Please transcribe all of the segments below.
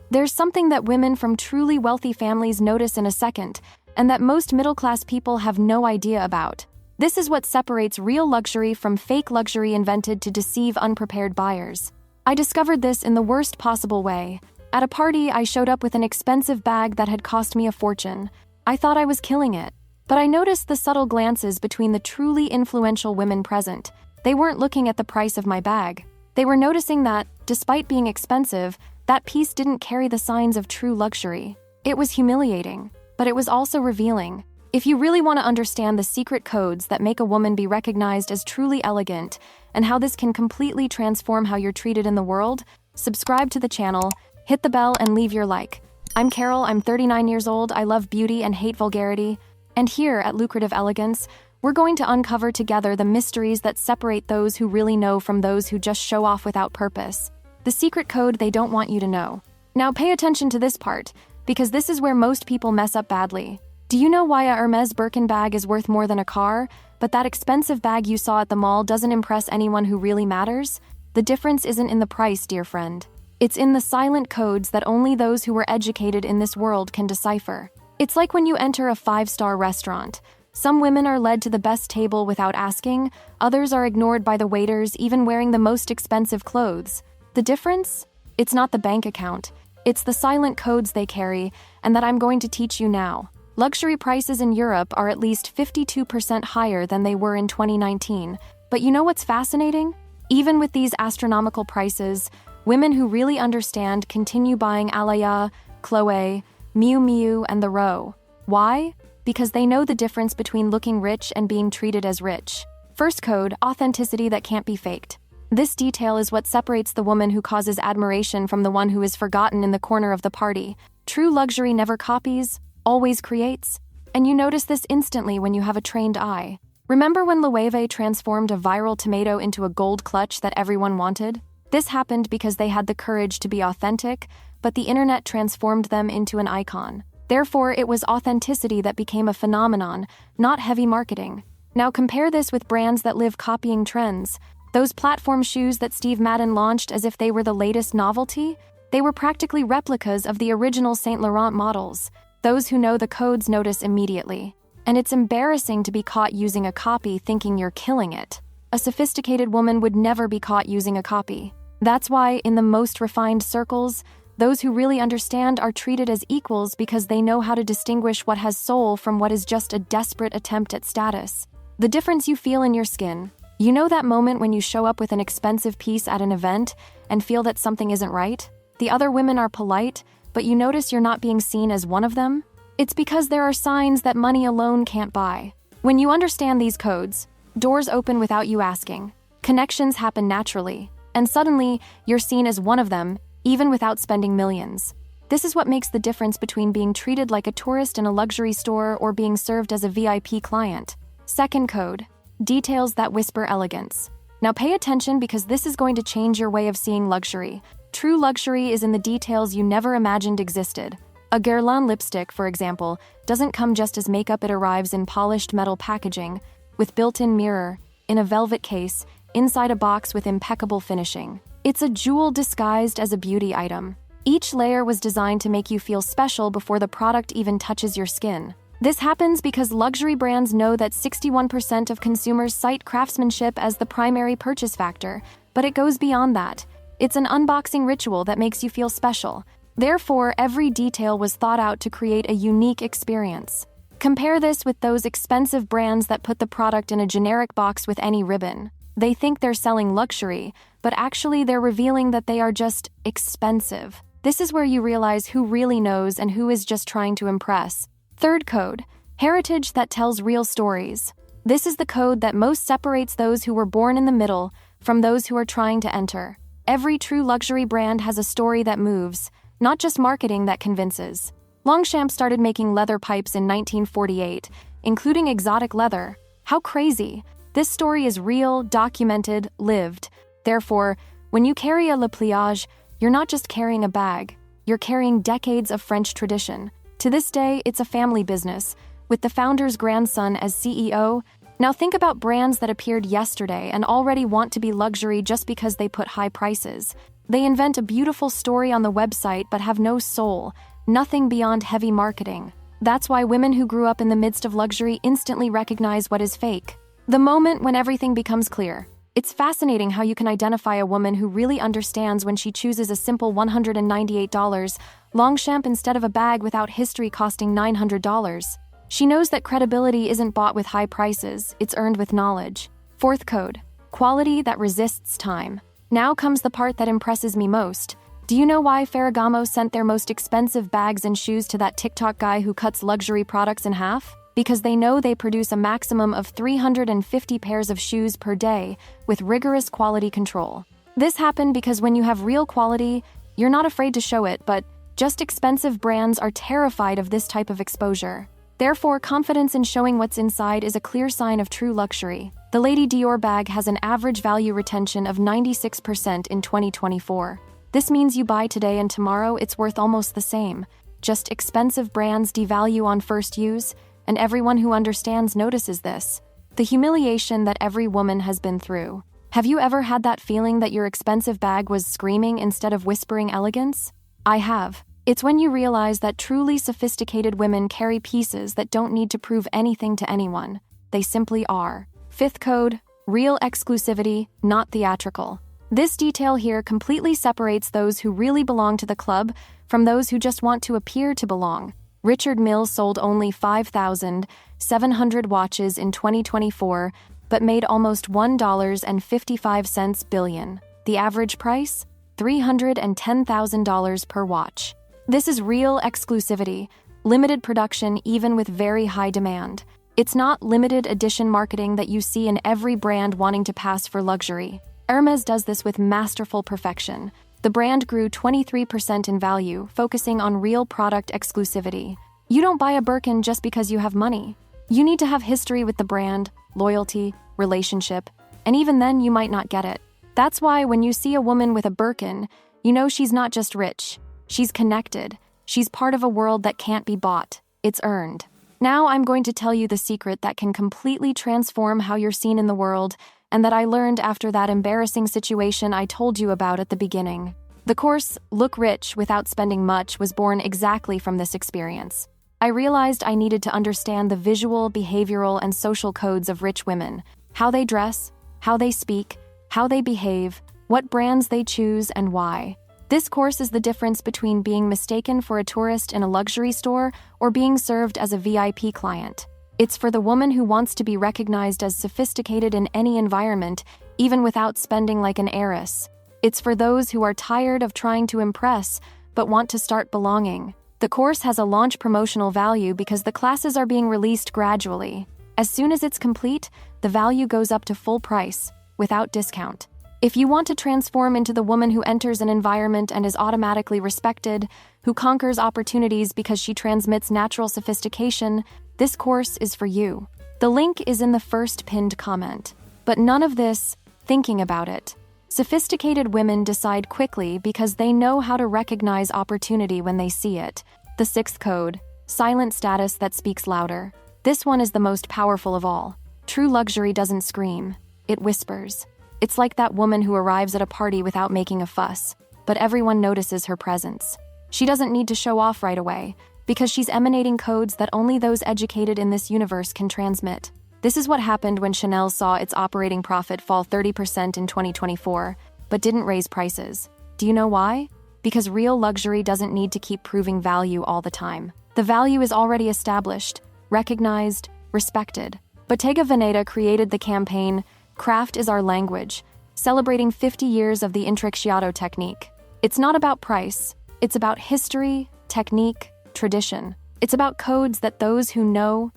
There's something that women from truly wealthy families notice in a second, and that most middle-class people have no idea about. This is what separates real luxury from fake luxury invented to deceive unprepared buyers. I discovered this in the worst possible way. At a party, I showed up with an expensive bag that had cost me a fortune. I thought I was killing it. But I noticed the subtle glances between the truly influential women present. They weren't looking at the price of my bag. They were noticing that, despite being expensive, that piece didn't carry the signs of true luxury. It was humiliating, but it was also revealing. If you really want to understand the secret codes that make a woman be recognized as truly elegant and how this can completely transform how you're treated in the world, subscribe to the channel, hit the bell, and leave your like. I'm Carol, I'm 39 years old, I love beauty and hate vulgarity. And here at Lucrative Elegance, we're going to uncover together the mysteries that separate those who really know from those who just show off without purpose. The secret code they don't want you to know. Now pay attention to this part, because this is where most people mess up badly. Do you know why a Hermes Birkin bag is worth more than a car, but that expensive bag you saw at the mall doesn't impress anyone who really matters? The difference isn't in the price, dear friend. It's in the silent codes that only those who were educated in this world can decipher. It's like when you enter a 5-star restaurant. Some women are led to the best table without asking, others are ignored by the waiters even wearing the most expensive clothes. The difference? It's not the bank account. It's the silent codes they carry, and that I'm going to teach you now. Luxury prices in Europe are at least 52% higher than they were in 2019. But you know what's fascinating? Even with these astronomical prices, women who really understand continue buying Alaya, Chloe, Miu Miu, and the Row. Why? Because they know the difference between looking rich and being treated as rich. First code, authenticity that can't be faked. This detail is what separates the woman who causes admiration from the one who is forgotten in the corner of the party. True luxury never copies, always creates. And you notice this instantly when you have a trained eye. Remember when Loewe transformed a viral tomato into a gold clutch that everyone wanted? This happened because they had the courage to be authentic, but the internet transformed them into an icon. Therefore, it was authenticity that became a phenomenon, not heavy marketing. Now compare this with brands that live copying trends. Those platform shoes that Steve Madden launched as if they were the latest novelty? They were practically replicas of the original Saint Laurent models. Those who know the codes notice immediately. And it's embarrassing to be caught using a copy thinking you're killing it. A sophisticated woman would never be caught using a copy. That's why, in the most refined circles, those who really understand are treated as equals because they know how to distinguish what has soul from what is just a desperate attempt at status. The difference you feel in your skin. You know that moment when you show up with an expensive piece at an event and feel that something isn't right? The other women are polite, but you notice you're not being seen as one of them? It's because there are signs that money alone can't buy. When you understand these codes, doors open without you asking. Connections happen naturally, and suddenly you're seen as one of them, even without spending millions. This is what makes the difference between being treated like a tourist in a luxury store or being served as a VIP client. Second code, details that whisper elegance. Now pay attention because this is going to change your way of seeing luxury. True luxury is in the details you never imagined existed. A Guerlain lipstick, for example, doesn't come just as makeup. It arrives in polished metal packaging, with built-in mirror, in a velvet case, inside a box with impeccable finishing. It's a jewel disguised as a beauty item. Each layer was designed to make you feel special before the product even touches your skin. This happens because luxury brands know that 61% of consumers cite craftsmanship as the primary purchase factor, but it goes beyond that. It's an unboxing ritual that makes you feel special. Therefore, every detail was thought out to create a unique experience. Compare this with those expensive brands that put the product in a generic box with any ribbon. They think they're selling luxury, but actually they're revealing that they are just expensive. This is where you realize who really knows and who is just trying to impress. Third code, heritage that tells real stories. This is the code that most separates those who were born in the middle from those who are trying to enter. Every true luxury brand has a story that moves, not just marketing that convinces. Longchamp started making leather pipes in 1948, including exotic leather. How crazy! This story is real, documented, lived. Therefore, when you carry a Le Pliage, you're not just carrying a bag, you're carrying decades of French tradition. To this day, it's a family business, with the founder's grandson as CEO. Now think about brands that appeared yesterday and already want to be luxury just because they put high prices. They invent a beautiful story on the website but have no soul, nothing beyond heavy marketing. That's why women who grew up in the midst of luxury instantly recognize what is fake. The moment when everything becomes clear. It's fascinating how you can identify a woman who really understands when she chooses a simple $198 Longchamp instead of a bag without history costing $900. She knows that credibility isn't bought with high prices, it's earned with knowledge. Fourth code. Quality that resists time. Now comes the part that impresses me most. Do you know why Ferragamo sent their most expensive bags and shoes to that TikTok guy who cuts luxury products in half? Because they know they produce a maximum of 350 pairs of shoes per day with rigorous quality control. This happened because when you have real quality, you're not afraid to show it, but just expensive brands are terrified of this type of exposure. Therefore, confidence in showing what's inside is a clear sign of true luxury. The Lady Dior bag has an average value retention of 96% in 2024. This means you buy today and tomorrow it's worth almost the same. Just expensive brands devalue on first use, and everyone who understands notices this. The humiliation that every woman has been through. Have you ever had that feeling that your expensive bag was screaming instead of whispering elegance? I have. It's when you realize that truly sophisticated women carry pieces that don't need to prove anything to anyone. They simply are. Fifth code, real exclusivity, not theatrical. This detail here completely separates those who really belong to the club from those who just want to appear to belong. Richard Mille sold only 5,700 watches in 2024, but made almost $1.55 billion. The average price? $310,000 per watch. This is real exclusivity, limited production even with very high demand. It's not limited edition marketing that you see in every brand wanting to pass for luxury. Hermès does this with masterful perfection. The brand grew 23% in value, focusing on real product exclusivity. You don't buy a Birkin just because you have money. You need to have history with the brand, loyalty, relationship, and even then you might not get it. That's why when you see a woman with a Birkin, you know she's not just rich. She's connected. She's part of a world that can't be bought. It's earned. Now I'm going to tell you the secret that can completely transform how you're seen in the world, and that I learned after that embarrassing situation I told you about at the beginning. The course, Look Rich Without Spending Much, was born exactly from this experience. I realized I needed to understand the visual, behavioral, and social codes of rich women, how they dress, how they speak, how they behave, what brands they choose, and why. This course is the difference between being mistaken for a tourist in a luxury store or being served as a VIP client. It's for the woman who wants to be recognized as sophisticated in any environment, even without spending like an heiress. It's for those who are tired of trying to impress, but want to start belonging. The course has a launch promotional value because the classes are being released gradually. As soon as it's complete, the value goes up to full price, without discount. If you want to transform into the woman who enters an environment and is automatically respected, who conquers opportunities because she transmits natural sophistication, this course is for you. The link is in the first pinned comment. But none of this, thinking about it. Sophisticated women decide quickly because they know how to recognize opportunity when they see it. The sixth code, silent status that speaks louder. This one is the most powerful of all. True luxury doesn't scream, it whispers. It's like that woman who arrives at a party without making a fuss, but everyone notices her presence. She doesn't need to show off right away, because she's emanating codes that only those educated in this universe can transmit. This is what happened when Chanel saw its operating profit fall 30% in 2024, but didn't raise prices. Do you know why? Because real luxury doesn't need to keep proving value all the time. The value is already established, recognized, respected. Bottega Veneta created the campaign, Craft is Our Language, celebrating 50 years of the Intrecciato technique. It's not about price, it's about history, technique, tradition. It's about codes that those who know.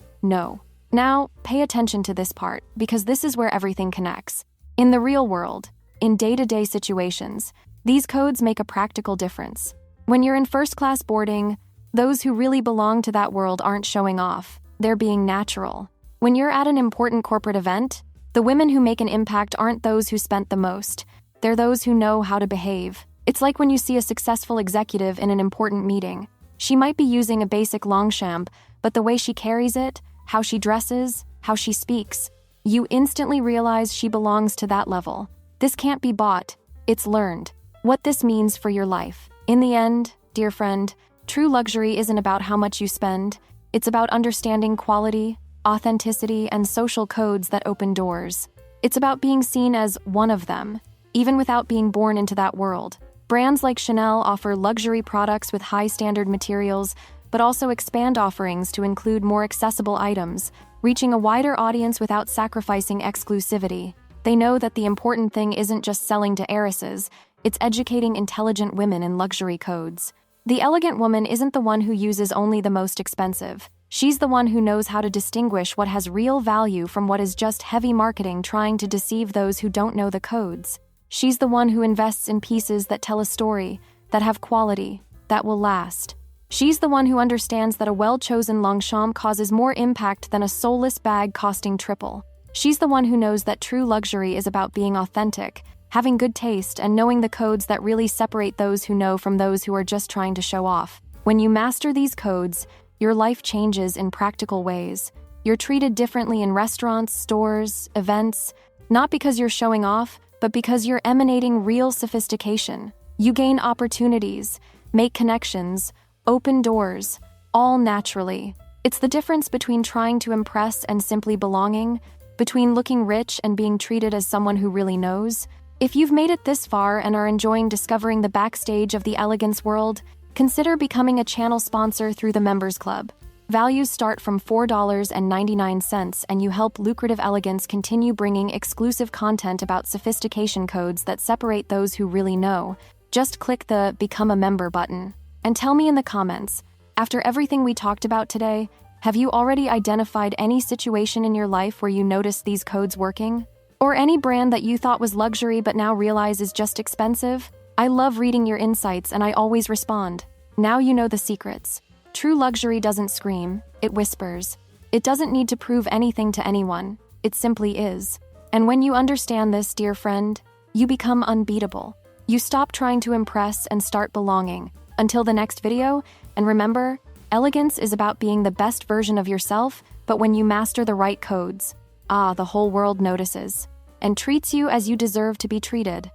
Now, pay attention to this part, because this is where everything connects. In the real world, in day-to-day situations, these codes make a practical difference. When you're in first-class boarding, those who really belong to that world aren't showing off. They're being natural. When you're at an important corporate event, the women who make an impact aren't those who spent the most. They're those who know how to behave. It's like when you see a successful executive in an important meeting. She might be using a basic Longchamp, but the way she carries it, how she dresses, how she speaks, you instantly realize she belongs to that level. This can't be bought, it's learned. what this means for your life. In the end, dear friend, true luxury isn't about how much you spend. It's about understanding quality, authenticity, and social codes that open doors. It's about being seen as one of them, even without being born into that world. Brands like Chanel offer luxury products with high-standard materials, but also expand offerings to include more accessible items, reaching a wider audience without sacrificing exclusivity. They know that the important thing isn't just selling to heiresses, it's educating intelligent women in luxury codes. The elegant woman isn't the one who uses only the most expensive. She's the one who knows how to distinguish what has real value from what is just heavy marketing trying to deceive those who don't know the codes. She's the one who invests in pieces that tell a story, that have quality, that will last. She's the one who understands that a well-chosen Longchamp causes more impact than a soulless bag costing triple. She's the one who knows that true luxury is about being authentic, having good taste, and knowing the codes that really separate those who know from those who are just trying to show off. When you master these codes, your life changes in practical ways. You're treated differently in restaurants, stores, events, not because you're showing off, but because you're emanating real sophistication. You gain opportunities, make connections, open doors, all naturally. It's the difference between trying to impress and simply belonging, between looking rich and being treated as someone who really knows. If you've made it this far and are enjoying discovering the backstage of the elegance world, consider becoming a channel sponsor through the Members Club. Values start from $4.99, and you help Lucrative Elegance continue bringing exclusive content about sophistication codes that separate those who really know. Just click the Become a Member button. And tell me in the comments, after everything we talked about today, have you already identified any situation in your life where you noticed these codes working? Or any brand that you thought was luxury but now realize is just expensive? I love reading your insights and I always respond. Now you know the secrets. True luxury doesn't scream, it whispers. It doesn't need to prove anything to anyone, it simply is. And when you understand this, dear friend, you become unbeatable. You stop trying to impress and start belonging. Until the next video, and remember, elegance is about being the best version of yourself, but when you master the right codes, the whole world notices and treats you as you deserve to be treated.